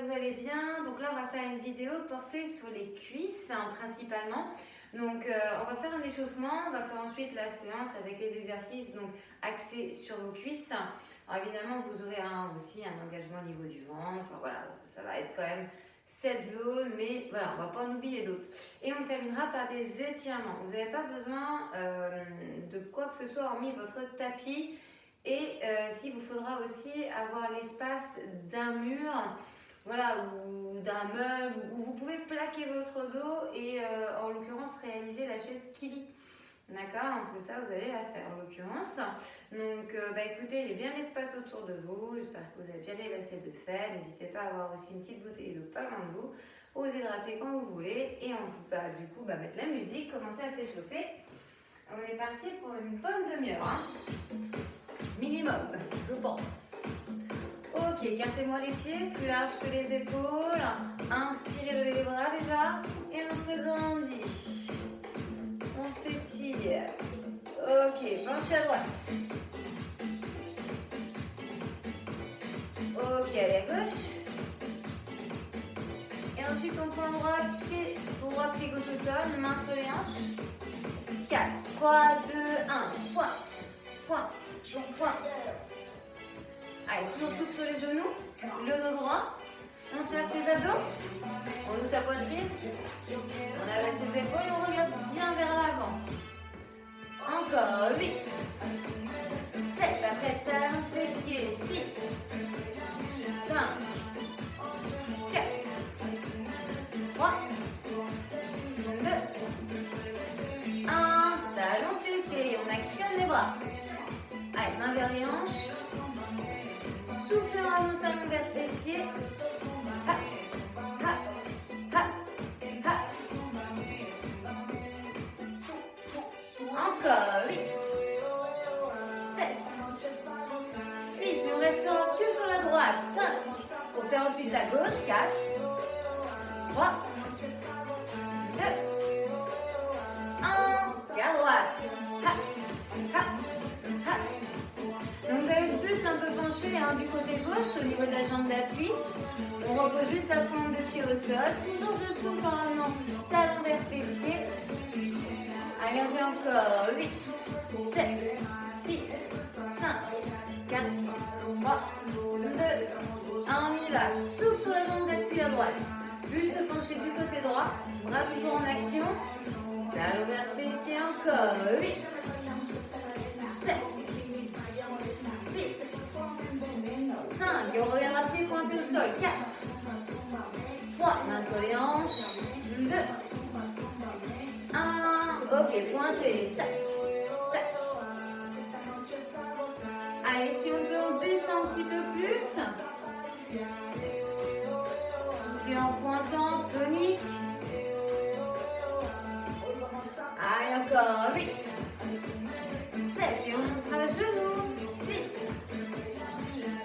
vous allez bien. Donc là, on va faire une vidéo portée sur les cuisses principalement. Donc on va faire un échauffement, on va faire ensuite la séance avec les exercices donc axés sur vos cuisses. Alors évidemment, vous aurez aussi un engagement au niveau du ventre. Enfin voilà, ça va être quand même cette zone, mais voilà, on va pas en oublier d'autres. Et on terminera par des étirements. Vous n'avez pas besoin de quoi que ce soit hormis votre tapis. Et s'il vous faudra aussi avoir l'espace d'un mur, voilà, ou d'un meuble, où vous pouvez plaquer votre dos et en l'occurrence réaliser la chaise Kili. D'accord, parce que ça vous allez la faire en l'occurrence. Donc écoutez, il y a bien l'espace autour de vous. J'espère que vous avez bien les lacets de fer. N'hésitez pas à avoir aussi une petite bouteille d'eau pas loin de vous. Vous hydrater quand vous voulez. Et on va du coup mettre la musique, commencer à s'échauffer. On est parti pour une bonne demi-heure. Minimum, je pense. Ok, écartez-moi les pieds, plus large que les épaules. Inspirez, levez les bras déjà. Et on se grandit. On s'étire. Ok, penchez à droite. Ok, allez à gauche. Et ensuite, on prend droit, pied gauche au sol, main sur les hanches. 4, 3, 2, 1, pointe, pointe, pointe. Allez, toujours souple sur les genoux, le dos droit. On serre ses abdos, on ouvre sa poitrine, on abaisse ses épaules et on regarde bien vers l'avant. Encore 8, 7, après talon fessier, 6, 5, 4, 3, 2, 1, talon fessier, on actionne les bras. Allez, main vers les hanches. Souffle en nos talons vers fessier. Ha, ha, ha, ha. Encore 8, 7, 6. On restera que sur la droite. 5. Pour faire ensuite la gauche. 4, 3, 2, 1. Et à droite. Ha, ha, ha. Donc vous avez le buste un peu penché du côté gauche au niveau de la jambe d'appui. On repose juste la pointe de pied au sol. Toujours je souffle en ramenant talon vers fessier. Allez, on dit encore 8, 7, 6, 5, 4, 3, 2, 1. On y va. Souffle sur la jambe d'appui à droite. Buste penché du côté droit. Bras toujours en action. Talon vers fessier encore. 8, 7, 5, et on reviendra pied pointé au sol. 4, 3, main sur les hanches. 2, 1. Ok, pointé. Tac, tac. Allez, si on peut, on descend un petit peu plus. Soufflez en pointant, tonique. Allez, encore 8, 7, et on monte à genoux. 6,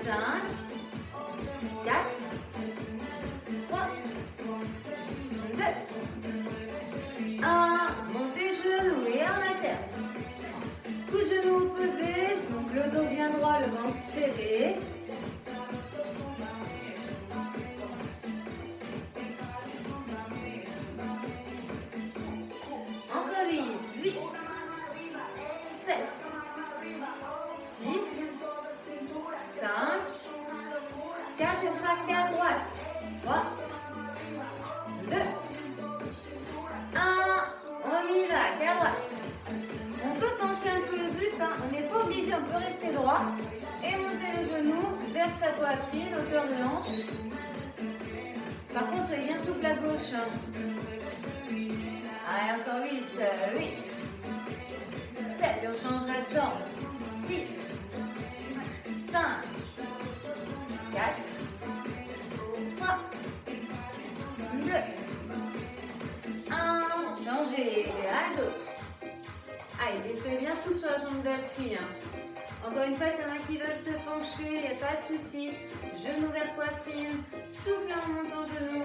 5, 4, 3, 2, 1. Montez genoux et en alterne. Coup de genou posé, donc le dos bien droit, le ventre serré. Encore 8, 7, 6, 5, 4, on fera 4 droite. 3, 2, 1. On y va, 4 droite. On peut pencher un peu le buste, on n'est pas obligé, on peut rester droit. Et monter le genou vers sa poitrine, hauteur de hanche. Par contre, soyez bien souple à gauche. Allez, encore 8, 8, 7, et on changera de jambe. 6, 5, 4, 3, 2, 1. Changez à gauche. Allez, soyez bien souple sur la jambe d'appui. Encore une fois, s'il y en a qui veulent se pencher, il n'y a pas de souci. Genou vers poitrine, souffle en montant genou.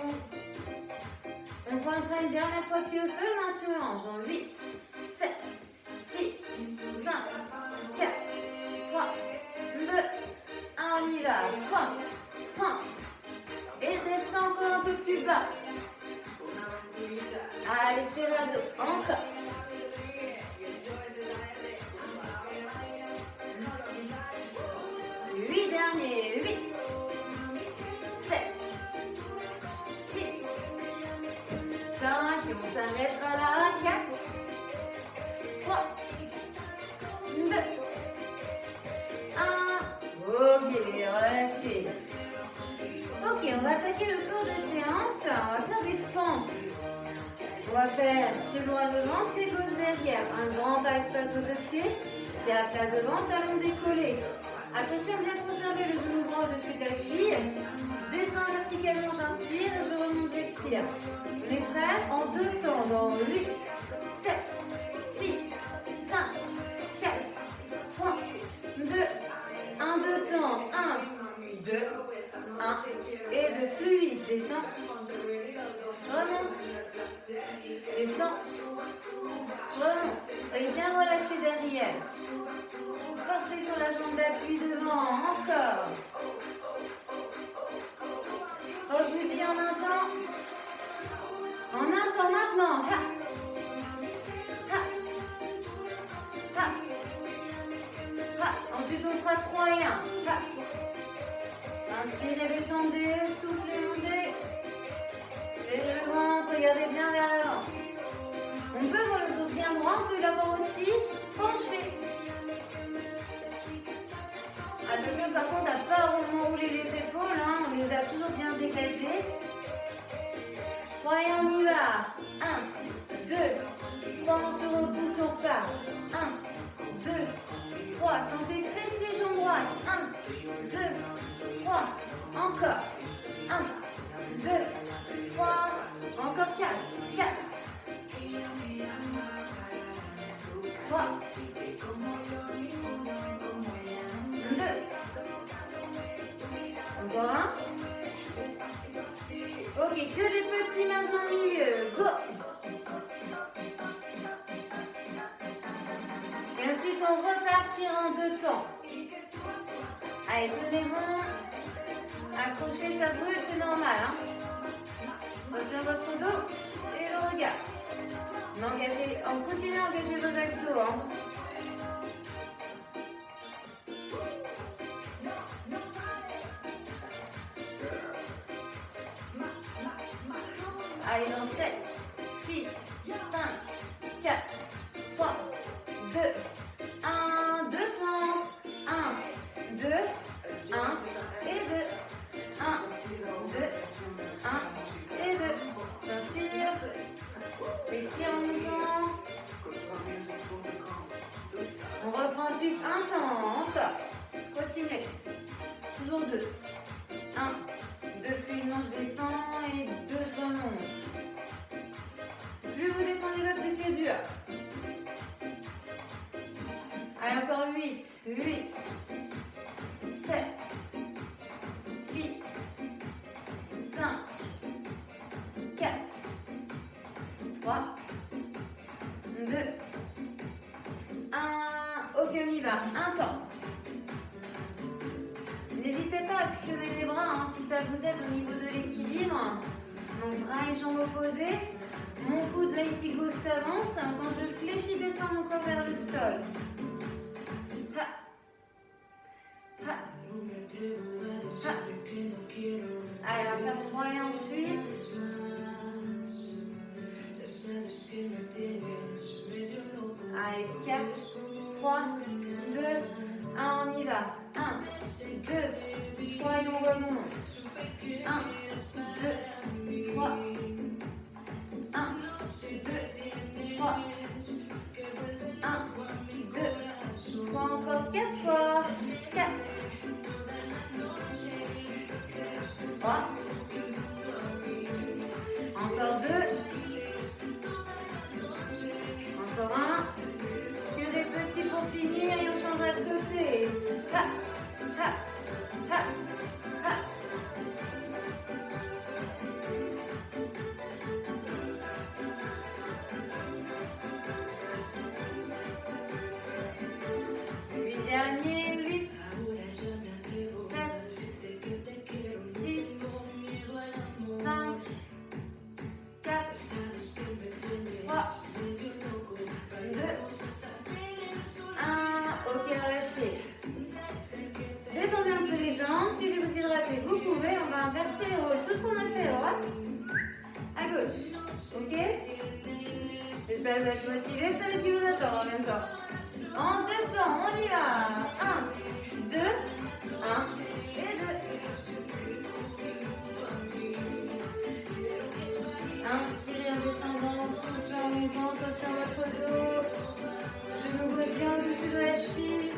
On pointera une dernière fois pied au sol, main sur les hanches. Dans 8, 7, 6, 5, 4, 3, 2, 1. On y va. Pointe, pointe. Et descend. peu plus bas. Allez, sur la dos. Encore. 8 derniers. 8, 7, 6, 5. Et on s'arrêtera là. 4, 3, 2, 1. Ok, relâchez. Ok, on va attaquer le tour de séance. On va faire des fentes. On va faire pied droit devant, pied gauche derrière. Un grand pas espace de deux pieds. Pied à plat devant, talon décollé. Attention à bien conserver le genou droit au-dessus de la cheville. Je descends verticalement, j'inspire et je remonte, j'expire. On est prêt? En deux temps, dans 8, 7, 6, 5, 4, 3, 2, 1, deux temps. 1, 2, 1. Et de fluide, je descends. Je remonte. Descends. Je remonte. Et bien relâcher derrière. Forcez sur la jambe d'appui devant. Encore. Quand je vous dis en un temps. En un temps maintenant. Ha. Ha. Ha. Ha. Ensuite on fera 3 et 1. Ha. Inspirez, descendez, soufflez, montez. Serrez le ventre, regardez bien vers l'avant. On peut avoir le dos bien droit, on peut l'avoir aussi penché. Attention par contre à ne pas enrouler les épaules, hein, on les a toujours bien dégagées. 3 et on y va. 1, 2, 3, on se repousse, on part. 1, 2, 3, sentez fessiers, jambe droite. 1, 2, 3, encore. 1, 2, 3, encore 4, 4, 3, 2, encore 1. Ok, que des petits maintenant au milieu. Go! Et ensuite, on repartira en deux temps. Allez, tenez bon. Accrochez, ça brûle, c'est normal. Hein? Sur votre dos et le regard. On continue à engager vos abdos. Hein. Allez, dans 7, 6, 5, 4, 3, 2, 1, 2 temps. 1, 2, 1 et 2. 1, 2, 1 et 2. J'inspire. J'expire en montant. On reprend ensuite un temps. Encore. Continuez. Toujours 2. 1, 2 fluidement, je descends et 2, je remonte. Plus vous descendez là, plus c'est dur. Allez, encore 8, 8, 7, 6, 5, 4, 3, 2, 1. Ok, on y va. Un temps. N'hésitez pas à actionner les bras hein, si ça vous aide au niveau de l'équilibre. Donc, bras et jambes opposés. Mon coude là ici gauche s'avance. Quand je fléchis, descends mon corps vers le sol. Ha. Ha. Ha. Allez, on va faire 3 et ensuite. Allez, 4, 3, 2, 1, on y va. 1, 2, 3 et on remonte. 1, 2, 3. 1, 2, 3. 1, 2, 3. Encore 4 fois. 4. 3. Encore 2. Encore 1. Que des petits pour finir et on changera de côté. Ha, ha, ha, ha. Dernier, 8, 7, 6, déshydraté, vous pouvez, on va inverser les rôles. Tout ce qu'on a fait à droite, à gauche. Ok? J'espère que vous êtes motivés, vous savez ce qui vous attend en même temps. En deux temps, on y va. 1, 2, 1 et 2. Inspirez en descendant, soufflez en montant, attention à votre dos. Genou gauche bien au-dessus de la cheville.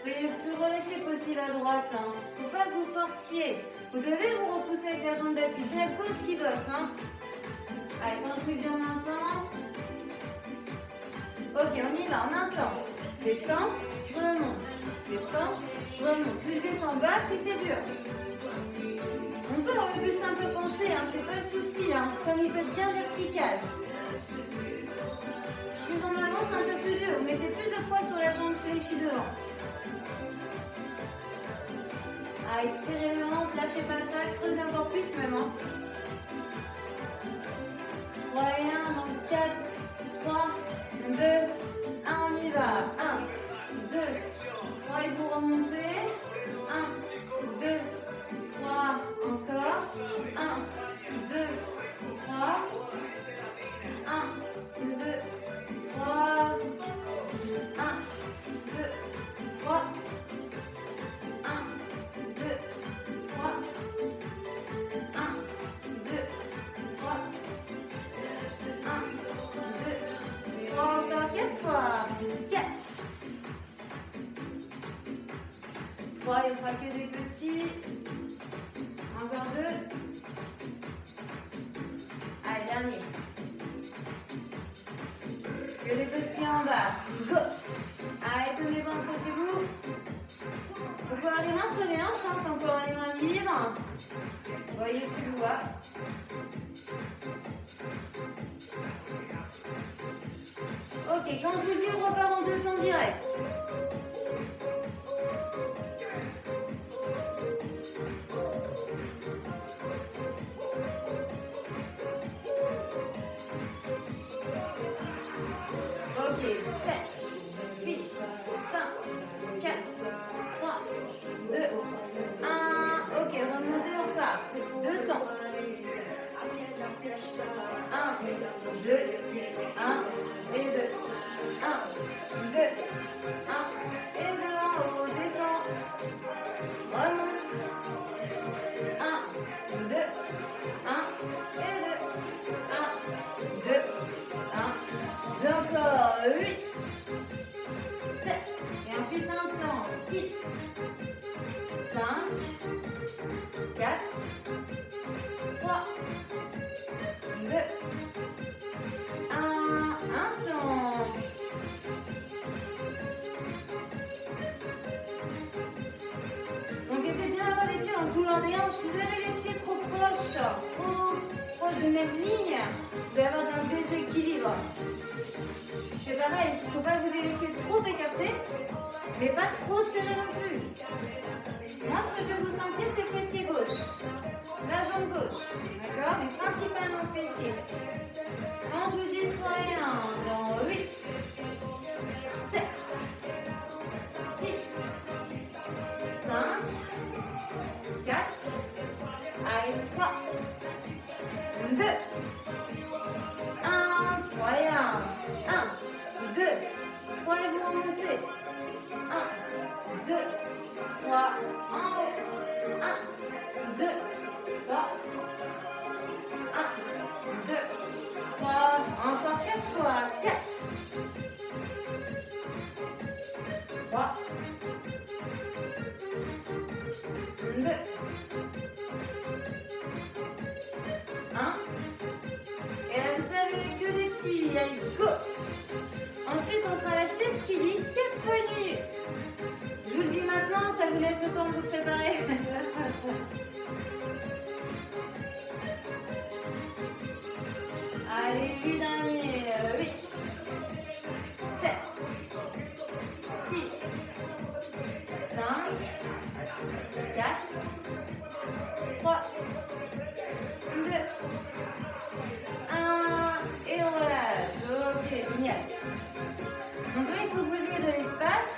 Soyez le plus relâché possible à droite. Hein. Faut pas que vous forciez. Vous devez vous repousser avec la jambe d'appui. C'est la gauche qui bosse. Hein. Allez, construis bien en un temps. Ok, on y va en un temps. Je descends, je remonte. Je descends, je remonte. Plus je descends bas, plus c'est dur. On peut avoir le buste un peu penché, hein, c'est pas le souci. Hein, comme il peut être bien vertical. Plus on avance, un peu plus dur. Vous mettez plus de poids sur la jambe fléchie devant. Allez, serrez le ventre, lâchez pas ça, creusez encore plus même. Hein. 3 et 1, donc 4, 3, 2, 1, on y va. 1, 2, 3 et vous remontez. 1, 2, 3, encore. 1, 2, 3. 1, 2, 3. 1, 2, 3. 1, 2, 3. 1, 2, 3. 1, 2, 3, encore 4 fois. 4. 3, il ne fera que des petits. Encore 2. Allez, dernier. Que des petits en bas. Go. Allez, tenez les mains, accrochez-vous. Vous pouvez avoir les mains sur les hanches, hein, quand on peut avoir les mains libres. Voyez si vous voyez. Ok, quand je vous dis, on repart en deux temps direct. Ok, 7, 6, 5, 4, 3, 2, 1. Ok, remontez, on repart. Deux temps. 1, 2, 1 et 2. 1, 2, 1 et 2 en haut, descend, remonte. 1, 2, 1 et 2. 1, 2, 1. Encore 8, 7. Et ensuite un temps. 6, 5, 4, 3, 2, 1, un temps. Donc essayez bien d'avoir les pieds dans le couloir des hanches. Si vous avez les pieds trop proches d'une même ligne, vous allez avoir un déséquilibre. C'est pareil, il ne faut pas que vous ayez les pieds trop écartés, mais pas trop serrés non plus. Moi, ce que je vais vous sentir, c'est le fessier gauche. La jambe gauche, d'accord? Mais principalement le fessier. Quand je vous dis 3 et 1, dans 8, 7, 6, 5, 4, allez, 3, 2, 1, 3 et 1, 1, 2, 3 et vous remontez, 1, 2, 3, en haut, 1, 2, 3, 1, 2, 3, encore 4 fois, 4, 3, 2, 1, et là vous savez que des petits, allez, go. Ensuite on fera la chaise qui dit 4 fois 1 minute. Je vous le dis maintenant, ça vous laisse le temps de vous préparer. Allez, 8 derniers, 8, 7, 6, 5, 4, 3, 2, 1, et on relâche. Ok, génial. Donc là, il faut que vous ayez de l'espace.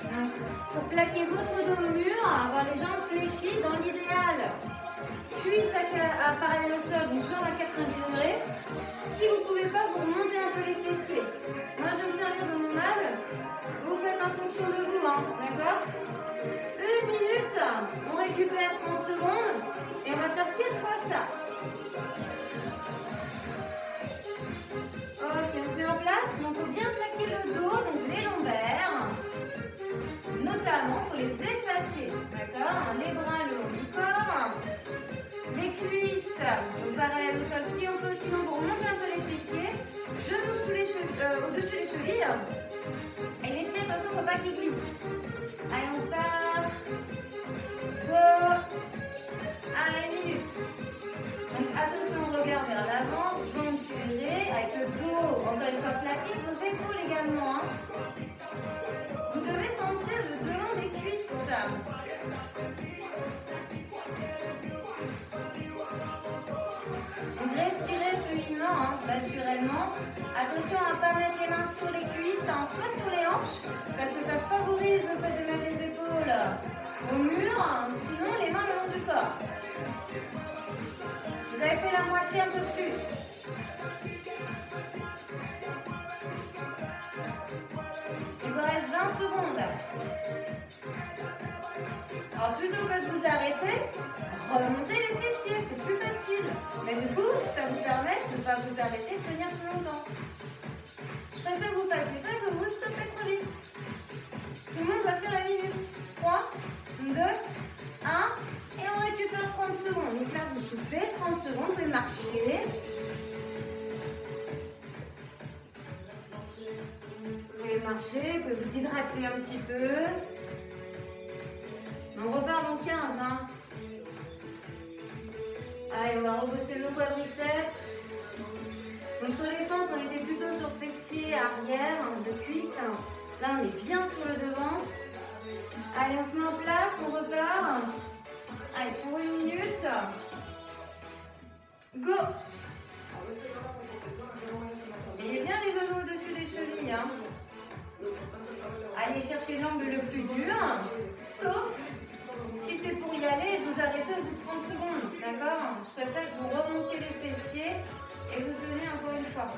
Donc Pour plaquer votre dos au mur, avoir les jambes fléchies dans l'idéal. Cuisse à parallèle au sol, donc jambe à 90 degrés. Si vous ne pouvez pas, vous remontez un peu les fessiers. Moi, je vais me servir de mon meuble. Vous faites en fonction de vous, hein, d'accord? 1 minute, on récupère 30 secondes et on va faire 4 fois ça. Ok, on se met en place. Donc, il faut bien plaquer le dos, donc les lombaires. Notamment, il faut les effacer, d'accord? Les bras le long du corps. Les cuisses, donc parallèle au sol si on peut, sinon vous remontez un peu les fessiers. Genoux au-dessus des chevilles. Et les pieds, attention, il ne faut pas qu'ils glissent. Allez, on part. Go. Allez, 1 minute. Donc attention, on regarde vers l'avant, jambes serrées, avec le dos, encore une fois plaqué, vos épaules également. Hein. Vous devez sentir le devant des cuisses. Donc respirez fluidement, hein, naturellement. Attention à ne pas mettre les mains sur les cuisses, hein, soit sur les hanches, parce que ça favorise le fait de mettre les épaules au mur, sinon les mains le long du corps. Vous avez fait la moitié, un peu plus. Il vous reste 20 secondes. Alors plutôt que de vous arrêter, remontez les fessiers, c'est plus facile. Mais du coup, ça vous permet de ne pas vous arrêter, de tenir plus longtemps. Je préfère que vous fassiez ça que vous stoppez trop vite. Tout le monde va faire la minute. 3, 2, 1. Et on récupère 30 secondes. Donc là, vous soufflez 30 secondes, vous pouvez marcher. Vous pouvez marcher, vous pouvez vous hydrater un petit peu. On repart dans 15. Hein. Allez, on va rebosser nos quadriceps. Donc sur les fentes, on était plutôt sur fessier arrière, de cuisse. Là, on est bien sur le devant. Allez, on se met en place, on repart. Allez, pour 1 minute. Go! Ayez bien les genoux au-dessus des chevilles. Hein. Allez chercher l'angle le plus dur, sauf si c'est pour y aller et vous arrêtez au bout de 30 secondes. D'accord? Je préfère que vous remontiez les fessiers et vous tenez encore une fois.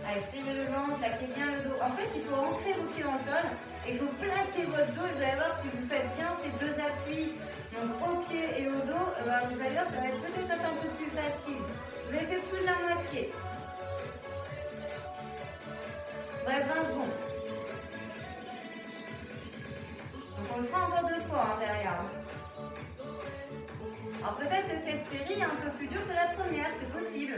Allez, essayez le ventre, plaquez bien le dos. En fait, il faut ancrer vos pieds dans le sol et il faut plaquer votre dos. Vous allez voir si vous faites bien ces deux appuis, donc au pied et au dos, vous allez voir, ça va être peut-être un peu plus facile. Vous avez fait plus de la moitié. Bref, 20 secondes. Donc on le fera encore 2 fois hein, derrière. Alors peut-être que cette série est un peu plus dure que la première, c'est possible.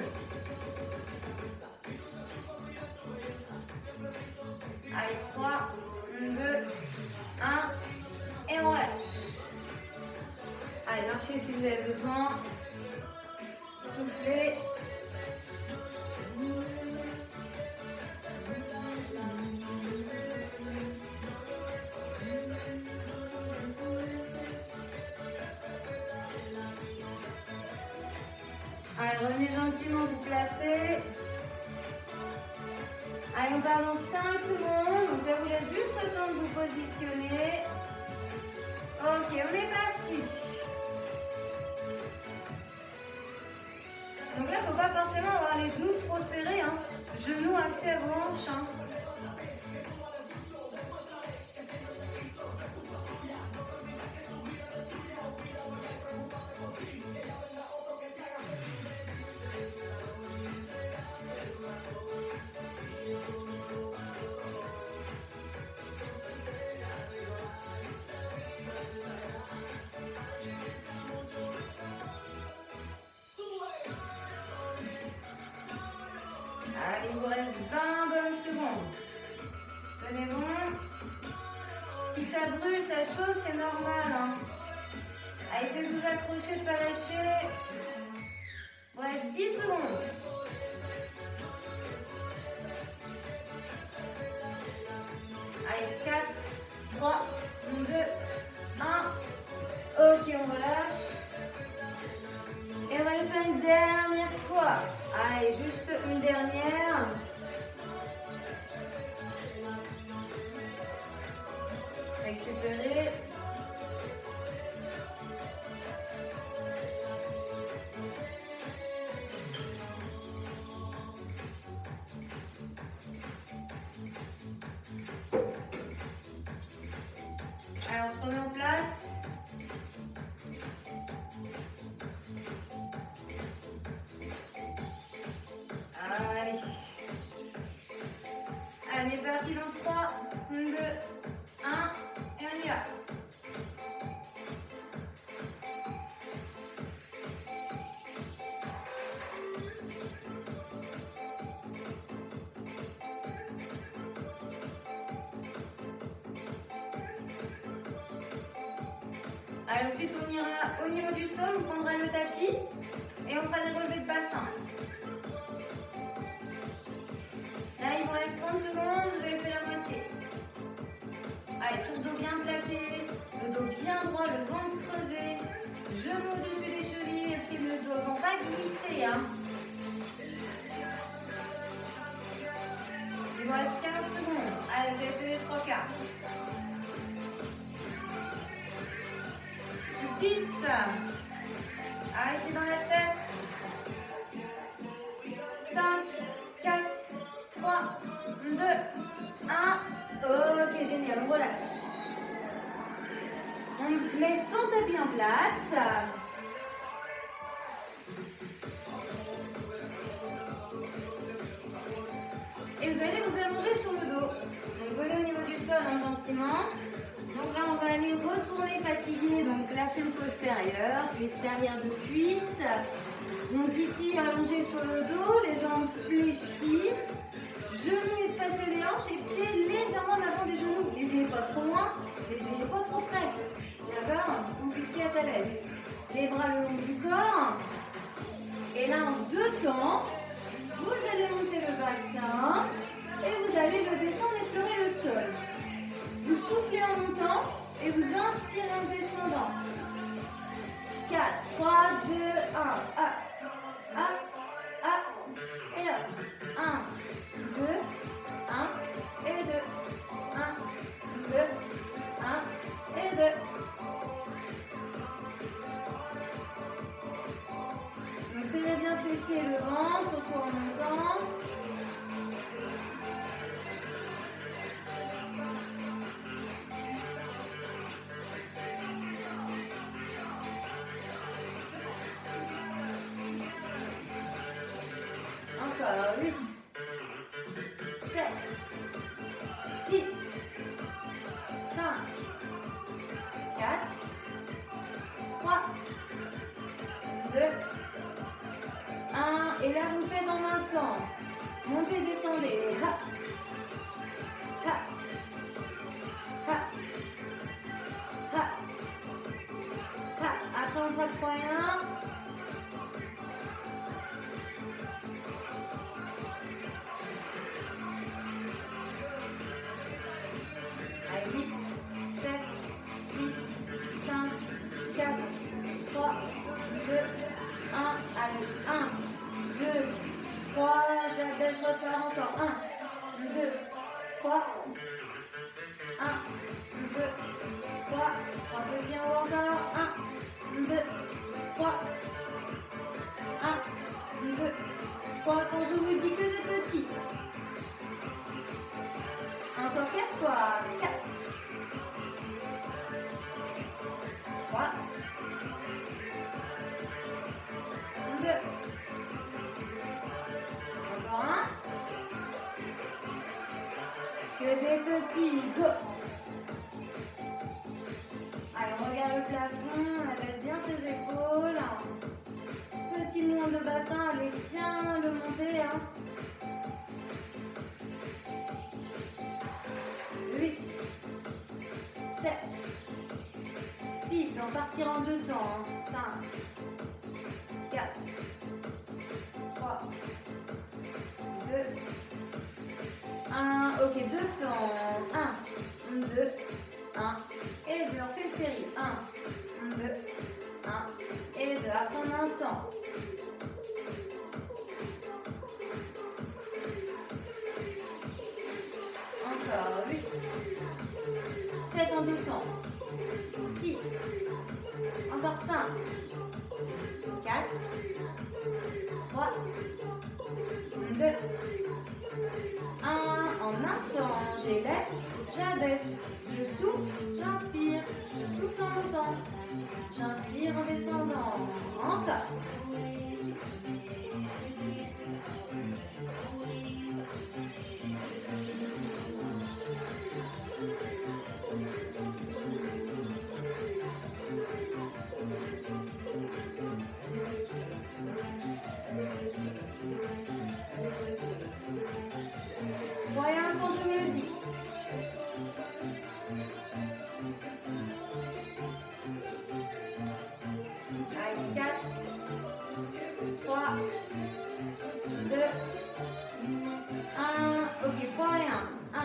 Allez, 3, 2, 1, et on relâche. Allez, marchez si vous avez besoin. Soufflez. Allez, revenez gentiment vous placer. Allez, on part dans 5 secondes. Donc, ça vous laisse juste le temps de vous positionner. Ok, on est parti. Donc là, il ne faut pas forcément avoir les genoux trop serrés. Hein. Genoux axés à vos hanches. Hein. Allez, il vous reste 20 bonnes secondes. Tenez bon. Si ça brûle, ça chauffe, c'est normal. Hein. Allez, essayez de vous accrocher, de ne pas lâcher. Bref, 10 secondes. Allez, 4, 3, 2, 1. Ok, on relâche. Et on va le faire une dernière fois. Allez, juste une dernière. Alors, on se remet en place. Allez. Allez, on est parti dans 3, 2, 1. Et on y va. Allez, ensuite, on ira au niveau du sol, on prendra le tapis et on fera des relevés de bassin. Là, il vous reste 30 secondes, vous avez fait la moitié. Allez, toujours dos bien plaqué, le dos bien droit, le ventre creusé, genoux au-dessus des chevilles, les pieds ne doivent pas glisser. Hein. Il vous reste 15 secondes. Allez, vous avez fait les 3 quarts. 10. Allez, c'est dans la tête. 5, 4, 3, 2, 1. Ok, génial, on relâche. On met son tapis en place. Et vous allez vous allonger sur le dos. Donc, venez au niveau du sol gentiment. Donc là, on va aller retourner fatigué, donc lâcher le postérieur, flexion arrière de cuisse. Donc ici, allongé sur le dos, les jambes fléchies, genoux espacés des hanches et pieds légèrement en avant des genoux. Les ayez pas trop loin, les ayez pas trop près. D'accord? Donc ici, à ta l'aise. Les bras le long du corps. Et là, en 2 temps, vous allez monter le bassin et vous allez le descendre et effleurer le sol. Vous soufflez en montant et vous inspirez en descendant. 4, 3, 2, 1. Et hop. 1, 2, 1 et 2. 1, 2, 1 et 2. Donc serrez bien fessier le ventre, surtout en montant. Encore 8, 7, 6, 5, 4, 3, 2, 1. Et là, vous faites en un temps. Montez, descendez. Hop. Hop. Hop. Hop. Hop. Après, on fera 3 et 1. Allez, 8, 7, 6, 5, 4, 3, 2, 1. Allez, 1, 2, 3. J'abaisse, je repars encore. 1, 2, 3. 1, 2, 3. Deuxième ou encore. 1, 2, 3. 1, 2, 3. Quand je vous dis que des petits. Encore 4 fois. 4. 3. 2. Encore 1. Que des petits. Go. Allez, on regarde le plafond. On baisse bien ses épaules. Petit mouvement de bassin. Allez bien le monter. 8, 7, 6, on va partir en 2 temps. 5, 4, 3, 2, 1. Ok, 2 temps. 1, 2, 1. Et 2. On fait une série. 1, 2, 1. Et 2. Après, on a un temps. Encore 8, 7 en 2 temps, 6, encore 5, 4, 3, 2, 1, en un temps, j'élève, j'abaisse, je souffle, j'inspire, je souffle en montant, j'inspire en descendant, en 4. Voilà quand je me le dis. Allez, 4, 3, 2, 1. Ok, 3 et 1. 1,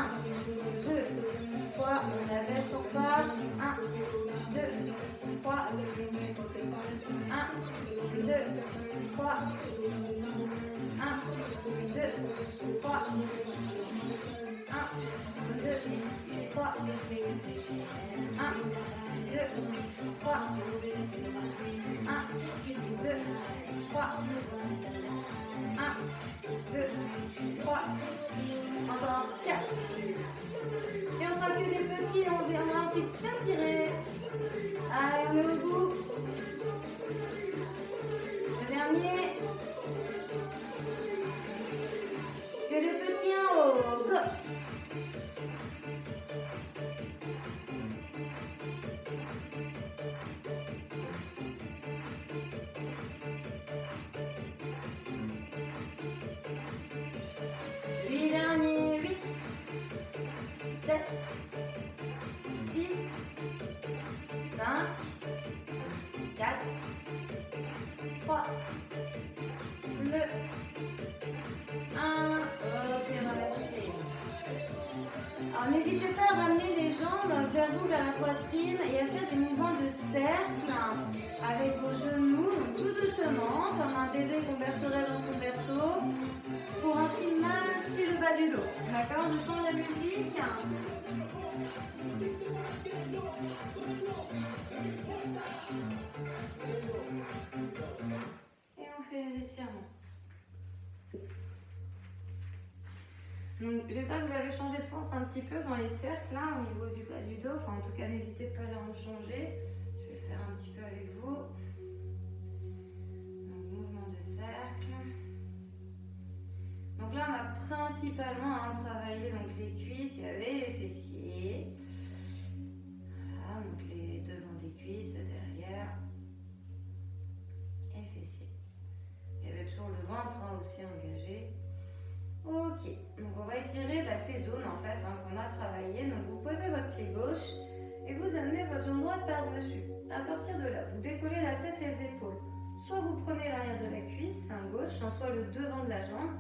2, 3. On abaisse encore. 1, 2, 3. 1, 2, 3. 1, 2, 3. 1, 2, 3. 1, 2, 3. 1, 2, 3. 1, 2, 3. Encore 4. Et on fera que des petits et on viendra ensuite s'attirer. Allez, on est au bout. Le dernier. Que le petit en haut. Go. Les derniers. 8, 7, 6, 5, 4, 3, 2, 1. Ok, relâchez. Alors n'hésitez pas à ramener les jambes vers vous, vers la poitrine et à faire des mouvements de cercle avec vos genoux, donc tout doucement, comme un bébé qu'on bercerait dans son berceau, pour ainsi masser le bas du dos. D'accord? Je change la musique. Et on fait les étirements. Donc j'espère que vous avez changé de sens un petit peu dans les cercles là, au niveau du bas du dos. Enfin en tout cas n'hésitez pas à en changer. Je vais le faire un petit peu avec vous. Donc mouvement de cercle. Donc là on a principalement travaillé donc les cuisses, il y avait les fessiers. Voilà, donc les devant des cuisses, derrière. Et fessiers. Il y avait toujours le ventre aussi engagé. Ok, donc on va étirer ces zones en fait qu'on a travaillées. Donc vous posez votre pied gauche et vous amenez votre jambe droite par-dessus. À partir de là, vous décollez la tête et les épaules. Soit vous prenez l'arrière de la cuisse, gauche, soit le devant de la jambe.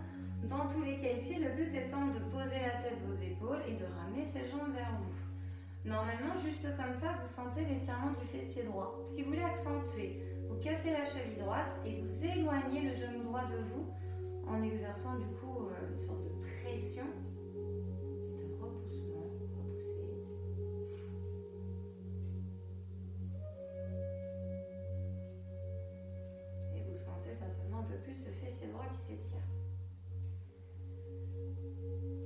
Dans tous les cas ici, le but étant de poser la tête, vos épaules et de ramener ces jambes vers vous. Normalement, juste comme ça, vous sentez l'étirement du fessier droit. Si vous voulez accentuer, vous cassez la cheville droite et vous éloignez le genou droit de vous en exerçant du coup une sorte de pression, de repoussement, repousser. Et vous sentez certainement un peu plus ce fessier droit qui s'étire.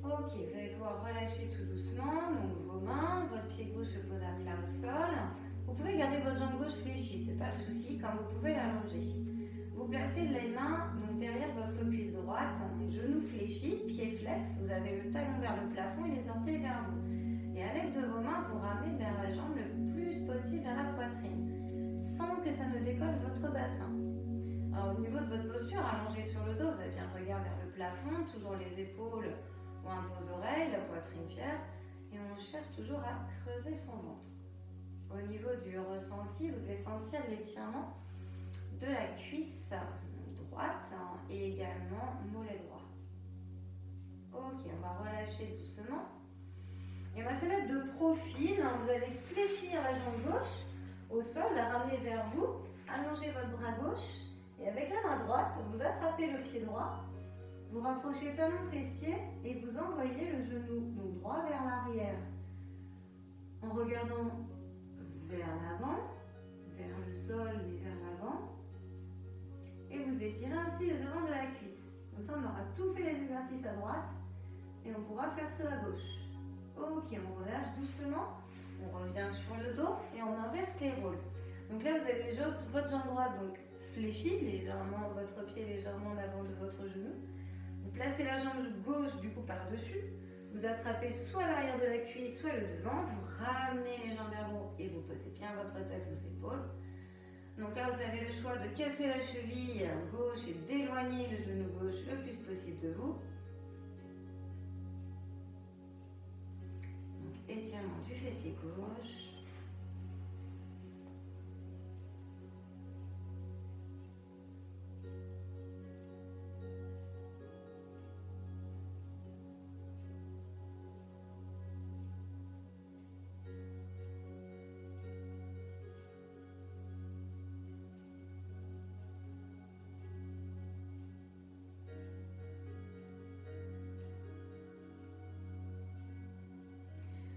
Ok, vous allez pouvoir relâcher tout doucement, donc vos mains, votre pied gauche se pose à plat au sol. Vous pouvez garder votre jambe gauche fléchie, c'est pas le souci, quand vous pouvez l'allonger. Vous placez les mains donc derrière votre cuisse droite, donc genoux fléchis, pieds flex, vous avez le talon vers le plafond et les orteils vers vous. Et avec de vos mains, vous ramenez vers la jambe le plus possible vers la poitrine, sans que ça ne décolle votre bassin. Alors, au niveau de votre posture, allongée sur le dos, vous avez bien le regard vers le plafond, toujours les épaules loin de vos oreilles, la poitrine fière, et on cherche toujours à creuser son ventre. Au niveau du ressenti, vous devez sentir l'étirement de la cuisse droite et également mollet droit. Ok, on va relâcher doucement. Et on va se mettre de profil. Vous allez fléchir la jambe gauche au sol, la ramener vers vous, allonger votre bras gauche et avec la main droite, vous attrapez le pied droit, vous rapprochez talon fessier et vous envoyez le genou donc droit vers l'arrière en regardant vers l'avant, vers le sol mais vers l'avant. Et vous étirez ainsi le devant de la cuisse. Comme ça, on aura tout fait les exercices à droite et on pourra faire ceux à gauche. Ok, on relâche doucement. On revient sur le dos et on inverse les rôles. Donc là, vous avez votre jambe droite donc fléchie, légèrement, votre pied légèrement en avant de votre genou. Vous placez la jambe gauche du coup par-dessus. Vous attrapez soit l'arrière de la cuisse, soit le devant. Vous ramenez les jambes vers vous et vous posez bien votre tête aux épaules. Donc là, vous avez le choix de casser la cheville gauche et d'éloigner le genou gauche le plus possible de vous. Donc étirement du fessier gauche.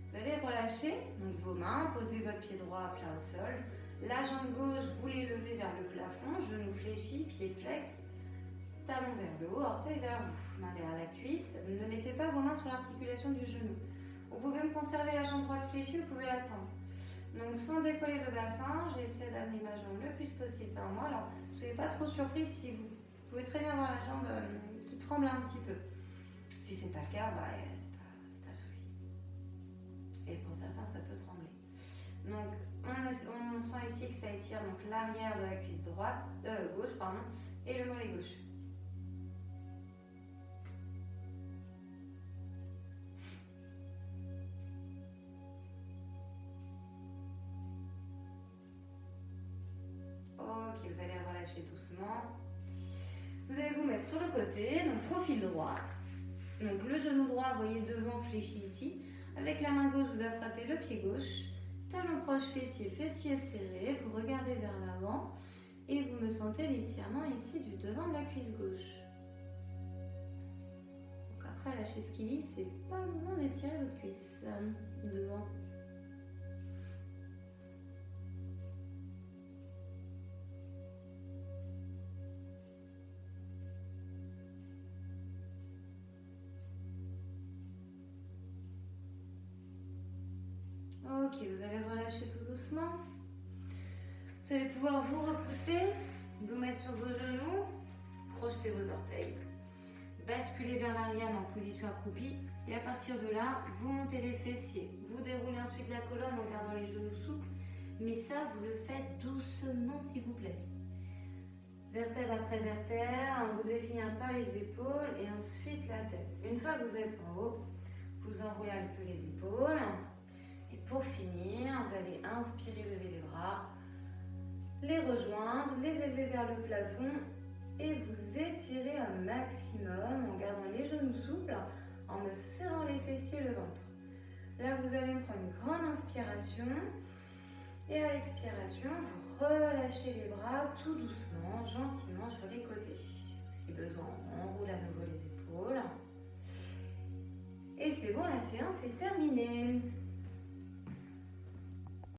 Vous allez relâcher donc vos mains, posez votre pied droit à plat au sol. La jambe gauche, vous l'élevez vers le plafond, genou fléchi, pied flex, talon vers le haut, orteil vers vous, main derrière la cuisse. Ne mettez pas vos mains sur l'articulation du genou. Vous pouvez me conserver la jambe droite fléchie, vous pouvez la tendre. Donc sans décoller le bassin, j'essaie d'amener ma jambe le plus possible vers moi. Alors, ne soyez pas trop surprise si vous pouvez très bien avoir la jambe qui tremble un petit peu. Si ce n'est pas le cas, c'est pas le souci. Et pour certains, ça peut trembler. Donc, on sent ici que ça étire donc l'arrière de la cuisse gauche et le mollet gauche. Ok, vous allez relâcher doucement. Vous allez vous mettre sur le côté, donc profil droit. Donc le genou droit, vous voyez devant fléchi ici. Avec la main gauche, vous attrapez le pied gauche. Talon proche fessier, fessier serré. Vous regardez vers l'avant et vous me sentez l'étirement ici du devant de la cuisse gauche. Donc après, lâchez ce qu'il dit, c'est pas le moment d'étirer votre cuisse devant. Ok, vous allez relâcher tout doucement. Vous allez pouvoir vous repousser, vous mettre sur vos genoux, projeter vos orteils, basculer vers l'arrière en position accroupie et à partir de là, vous montez les fessiers. Vous déroulez ensuite la colonne en gardant les genoux souples, mais ça, vous le faites doucement s'il vous plaît. Vertèbre après vertèbre, vous définir par les épaules et ensuite la tête. Une fois que vous êtes en haut, vous enroulez un peu les épaules. Et pour finir, vous allez inspirer, lever les bras, les rejoindre, les élever vers le plafond et vous étirez un maximum en gardant les genoux souples, en me serrant les fessiers et le ventre. Là, vous allez me prendre une grande inspiration et à l'expiration, vous relâchez les bras tout doucement, gentiment sur les côtés. Si besoin, on enroule à nouveau les épaules. Et c'est bon, la séance est terminée.